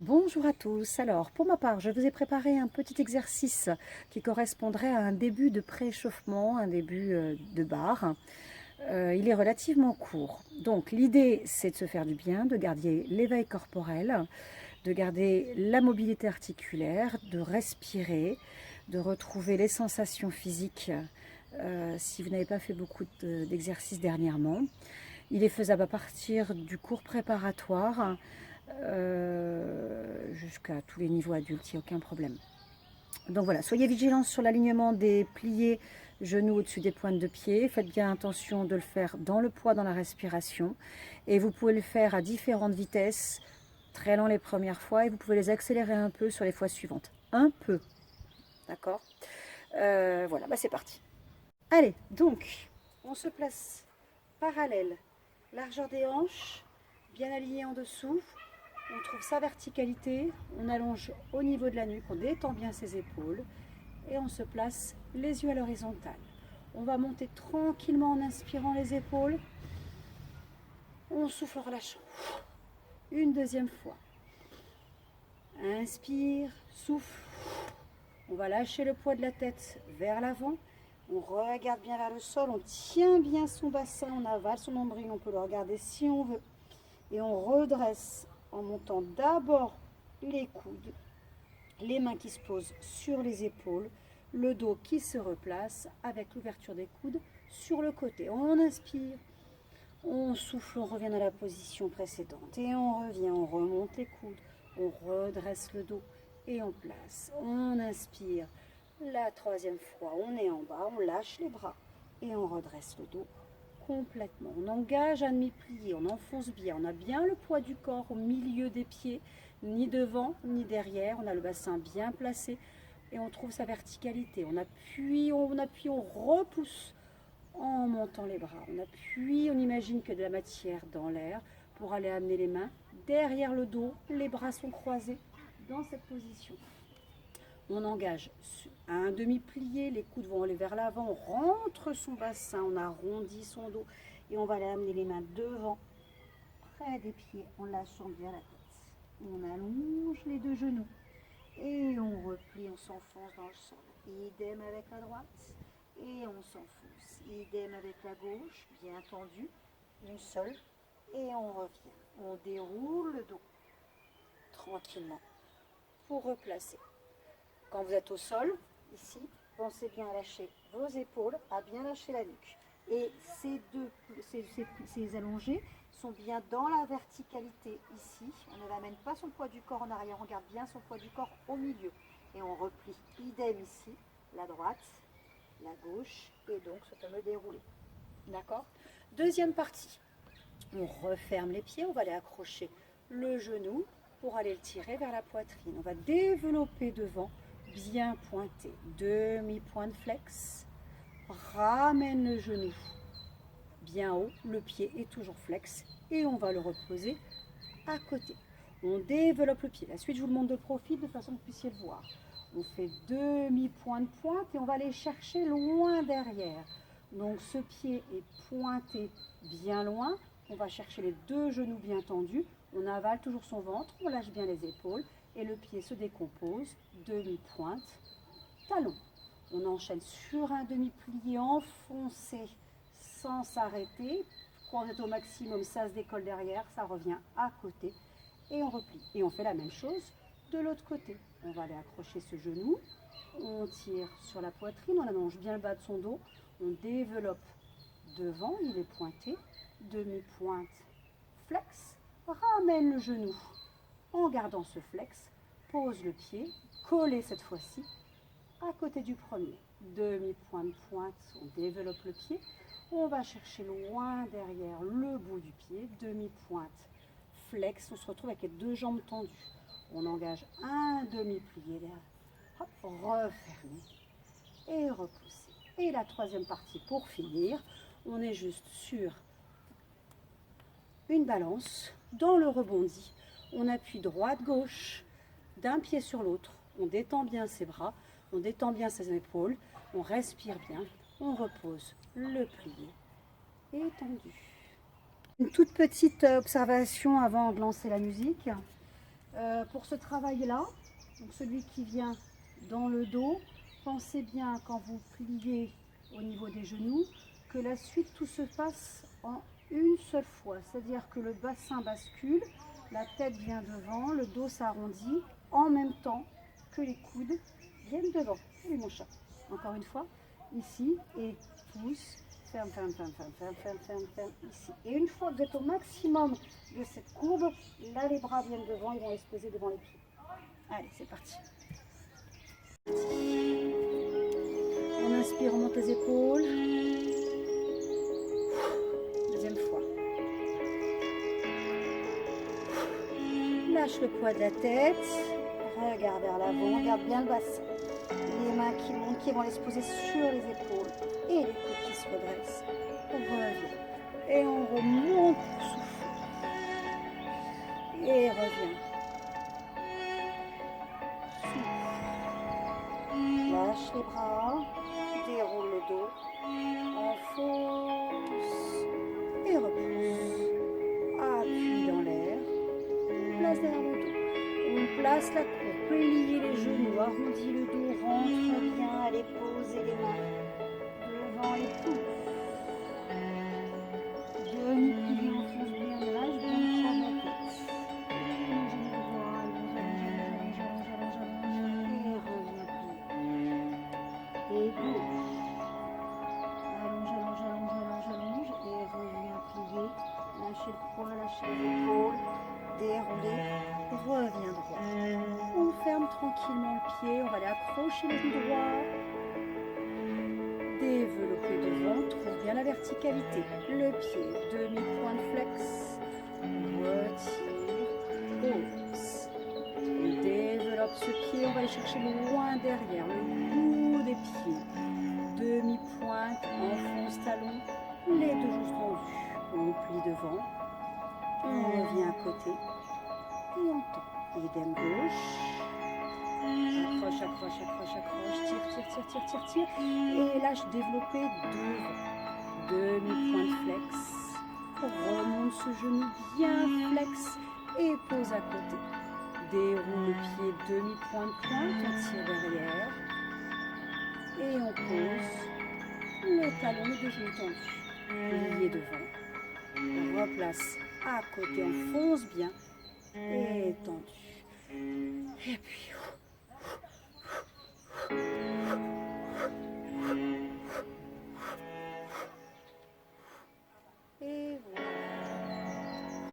Bonjour à tous. Alors, pour ma part, je vous ai préparé un petit exercice qui correspondrait à un début de prééchauffement, un début de barre. Il est relativement court. Donc, l'idée, c'est de se faire du bien, de garder l'éveil corporel, de garder la mobilité articulaire, de respirer, de retrouver les sensations physiques si vous n'avez pas fait beaucoup d'exercices dernièrement. Il est faisable à partir du cours préparatoire jusqu'à tous les niveaux adultes, il n'y a aucun problème. Donc voilà, soyez vigilants sur l'alignement des pliés genoux au-dessus des pointes de pied. Faites bien attention de le faire dans le poids, dans la respiration. Et vous pouvez le faire à différentes vitesses, très lent les premières fois, et vous pouvez les accélérer un peu sur les fois suivantes. Un peu, d'accord. Voilà, c'est parti. Allez, donc, on se place parallèle, largeur des hanches, bien aligné en dessous. On trouve sa verticalité, on allonge au niveau de la nuque, on détend bien ses épaules et on se place les yeux à l'horizontale. On va monter tranquillement en inspirant les épaules. On souffle en relâchant. Une deuxième fois. Inspire, souffle. On va lâcher le poids de la tête vers l'avant. On regarde bien vers le sol, on tient bien son bassin, on avale son nombril, on peut le regarder si on veut. Et on redresse en montant d'abord les coudes, les mains qui se posent sur les épaules, le dos qui se replace avec l'ouverture des coudes sur le côté. On inspire, on souffle, on revient dans la position précédente et on revient, on remonte les coudes, on redresse le dos et on place. On inspire, la troisième fois, on est en bas, on lâche les bras et on redresse le dos complètement. On engage à demi-plié, on enfonce bien, on a bien le poids du corps au milieu des pieds, ni devant ni derrière, on a le bassin bien placé et on trouve sa verticalité. On appuie, on repousse en montant les bras. On appuie, on imagine que de la matière dans l'air pour aller amener les mains derrière le dos, les bras sont croisés dans cette position. On engage à un demi-plié, les coudes vont aller vers l'avant, on rentre son bassin, on arrondit son dos et on va aller amener les mains devant, près des pieds, en lâchant bien la tête. On allonge les deux genoux et on replie, on s'enfonce dans le sol. Idem avec la droite et on s'enfonce. Idem avec la gauche, bien tendu, une seule et on revient. On déroule le dos tranquillement pour replacer. Quand vous êtes au sol, ici, pensez bien à lâcher vos épaules, à bien lâcher la nuque. Et ces allongés sont bien dans la verticalité ici. On ne ramène pas son poids du corps en arrière, on garde bien son poids du corps au milieu. Et on replie. Idem ici, la droite, la gauche, et donc ce fameux déroulé. D'accord? Deuxième partie. On referme les pieds, on va aller accrocher le genou pour aller le tirer vers la poitrine. On va développer devant, bien pointé. Demi-pointe flex. Ramène le genou bien haut, le pied est toujours flex et on va le reposer à côté. On développe le pied. La suite, je vous le montre de profil de façon que vous puissiez le voir. On fait demi-pointe pointe et on va aller chercher loin derrière. Donc ce pied est pointé bien loin. On va chercher les deux genoux bien tendus. On avale toujours son ventre, on lâche bien les épaules et le pied se décompose. Demi-pointe, talon. On enchaîne sur un demi-plié enfoncé sans s'arrêter. Quand on est au maximum, ça se décolle derrière, ça revient à côté et on replie. Et on fait la même chose de l'autre côté. On va aller accrocher ce genou, on tire sur la poitrine, on allonge bien le bas de son dos, on développe devant, il est pointé, demi-pointe, flex, ramène le genou en gardant ce flex, pose le pied, collé cette fois-ci à côté du premier. Demi-pointe pointe, on développe le pied, on va chercher loin derrière le bout du pied, demi-pointe flex, on se retrouve avec les deux jambes tendues. On engage un demi-plié derrière, hop, refermer et repousser. Et la troisième partie pour finir, on est juste sur une balance, dans le rebondi, on appuie droite-gauche, d'un pied sur l'autre, on détend bien ses bras, on détend bien ses épaules, on respire bien, on repose le plié étendu. Une toute petite observation avant de lancer la musique. Pour ce travail-là, donc celui qui vient dans le dos, pensez bien quand vous pliez au niveau des genoux que la suite tout se passe en une seule fois, c'est-à-dire que le bassin bascule, la tête vient devant, le dos s'arrondit en même temps que les coudes viennent devant. Et mon chat, encore une fois, ici et pousse, ferme, ferme, ferme, ferme, ferme, ferme, ferme, ferme, ici. Et une fois que vous êtes au maximum de cette courbe, là les bras viennent devant, ils vont les poser devant les pieds. Allez, c'est parti. On inspire, on monte les épaules. Deuxième fois. Lâche le poids de la tête. Regarde vers l'avant, regarde bien le bassin. Les mains qui montent, qui vont aller se poser sur les épaules. Et les coudes qui se redressent. On revient. Et on remonte pour souffler. Et revient. Lâche les bras, déroule le dos, enfonce et repousse. Appuie dans l'air, place derrière le dos. On place la courbe, pliez les genoux, arrondis le dos, rentre bien, allez poser les mains devant les pouces. Demi-plie, enfonce bien l'âge, bien prendre la tête. Et gauche. Allonge, allonge, allonge, allonge, allonge. Et reviens plier. Lâchez le poids, lâchez les épaules. Déroulez. Reviens droit. On ferme tranquillement le pied. On va aller accrocher le pied droit. Développer devant. Trouve bien la verticalité. Le pied. Demi-point de flex. Retire. Hausse. On développe ce pied. On va aller chercher loin derrière. Le bout des pieds. Demi-pointe, enfonce talon, les deux joues tendues. On plie devant, on revient à côté et on tend. Idem gauche. Accroche, accroche, accroche, accroche, tire, tire, tire, tire, tire, tire. Et lâche, développer devant. Demi-pointe flex. Remonte ce genou bien flex et pose à côté. Déroule le pied, demi-pointe, pointe, on tire derrière. Et on pose le talon, les deux genoux tendus. Plié devant. On replace à côté, on fonce bien. Et tendu. Et puis. Et voilà.